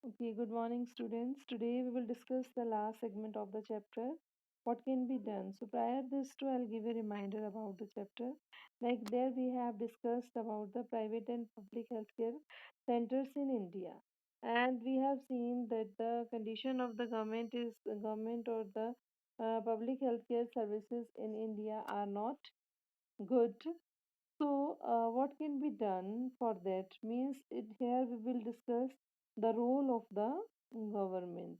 Okay, good morning, students. Today we will discuss the last segment of the chapter. What can be done? So, prior this to, I'll give a reminder about the chapter. Like there, we have discussed about the private and public healthcare centers in India, and we have seen that the condition of the government is the government or the public healthcare services in India are not good. So, what can be done for that? Means it here we will discuss the role of the government.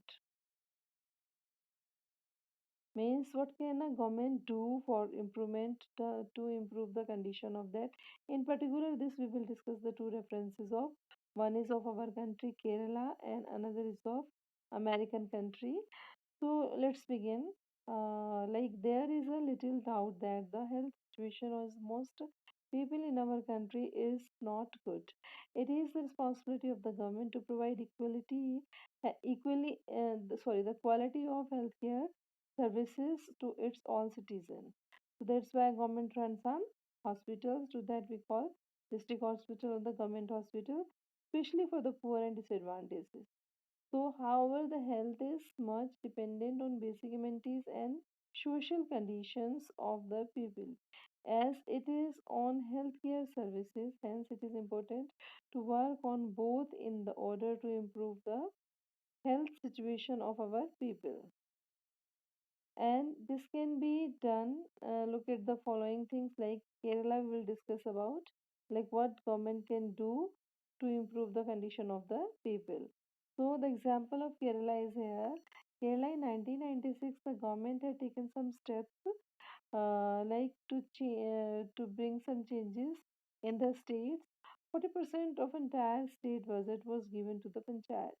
Means what can a government do for to improve the condition of that? In particular, this we will discuss the two references of one is of our country Kerala and another is of American country. So let's begin. Like there is a little doubt that the health situation of most people in our country is not good. It is the responsibility of the government to provide the quality of healthcare services to its all citizens. So that's why government runs some hospitals. To that we call district hospital or the government hospital, especially for the poor and disadvantaged. So, however, the health is much dependent on basic amenities and social conditions of the people. As it is on healthcare services, hence it is important to work on both in the order to improve the health situation of our people. And this can be done. Look at the following things like Kerala we will discuss about, like what government can do to improve the condition of the people. So the example of Kerala is here. Kerala in 1996, the government had taken some steps to bring some changes in the states. 40% of entire state budget was given to the panchayat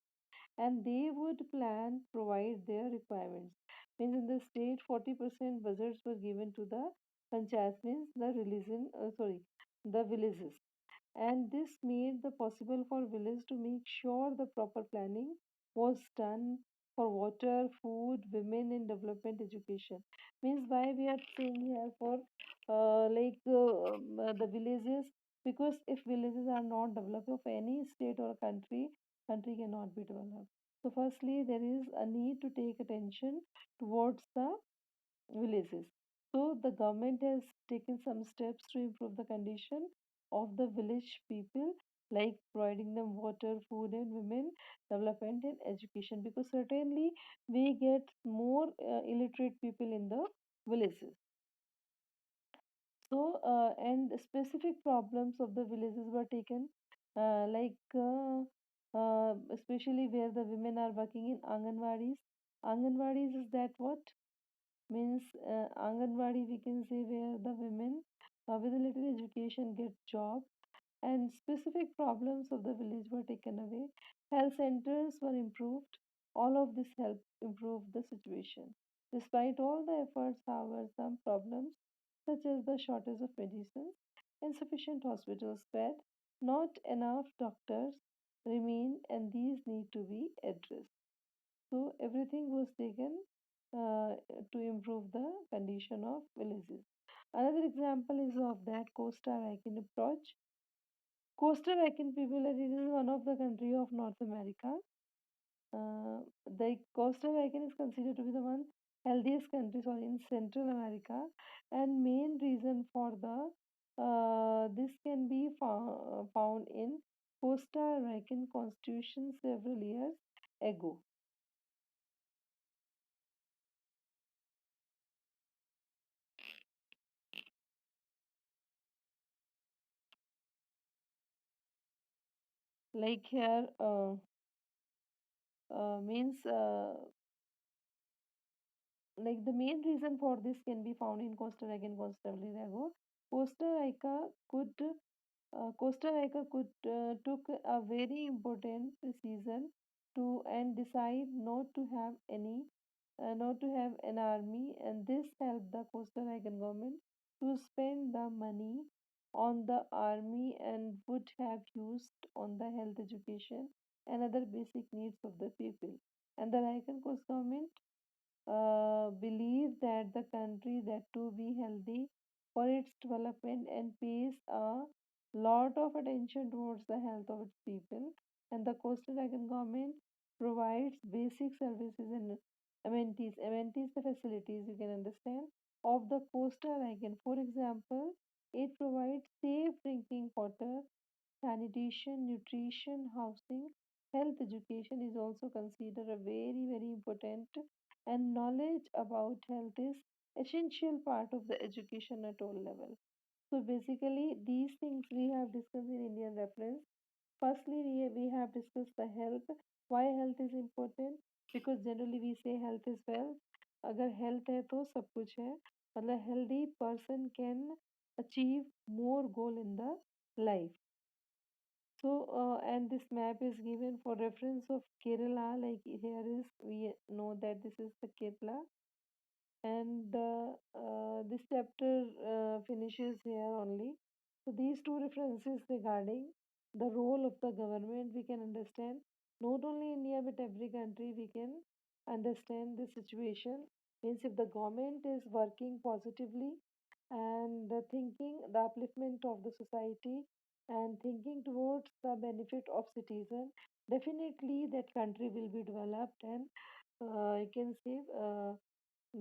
and they would plan provide their requirements. Means in the state 40% budgets were given to the panchayats, means the villages, and this made the possible for village to make sure the proper planning was done for water, food, women in development, education. Means why we are saying here for the villages, because if villages are not developed of any state or country, country cannot be developed. So firstly there is a need to take attention towards the villages. So the government has taken some steps to improve the condition of the village people, like providing them water, food, and women development and education. Because certainly we get more illiterate people in the villages. So and specific problems of the villages were taken, especially where the women are working in Anganwadis. Anganwadis is that what? Means Anganwadi we can say where the women with a little education get job, and specific problems of the village were taken away. Health centers were improved. All of this helped improve the situation. Despite all the efforts, however, some problems such as the shortage of medicines, insufficient hospital bed, not enough doctors remain, and these need to be addressed. So everything was taken uh, to improve the condition of villages. Another example is of that Costa Rican approach. Costa Rican people, it is one of the country of North America. The Costa Rican is considered to be the one healthiest country, sorry, in Central America, and main reason for the this can be found in Costa Rican constitution several years ago. Like here, means like the main reason for this can be found in Costa Rica and Costa Rica could Costa Rica could took a very important decision to and decide not to have an army, and this helped the Costa Rican government to spend the money on the army and would have used on the health education and other basic needs of the people. And the Rican Coast government believe that the country that to be healthy for its development and pays a lot of attention towards the health of its people, and the Costa Rican government provides basic services and amenities. Amenities, the facilities you can understand of the coastal icon. For example, it provides safe drinking water, sanitation, nutrition, housing, health education is also considered a very important, and knowledge about health is essential part of the education at all level. So basically these things we have discussed in Indian reference. Firstly, we have discussed the health. Why health is important? Because generally we say health is wealth. अगर health है तो सब कुछ है. मतलब healthy person can achieve more goal in the life. So, and this map is given for reference of Kerala. Like here is, we know that this is the Kerala, and this chapter finishes here only. So, these two references regarding the role of the government, we can understand not only India but every country. We can understand the situation. Means if the government is working positively and thinking the upliftment of the society and thinking towards the benefit of citizen, definitely that country will be developed, and you can say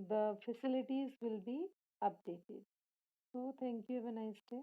the facilities will be updated. So thank you, have a nice day.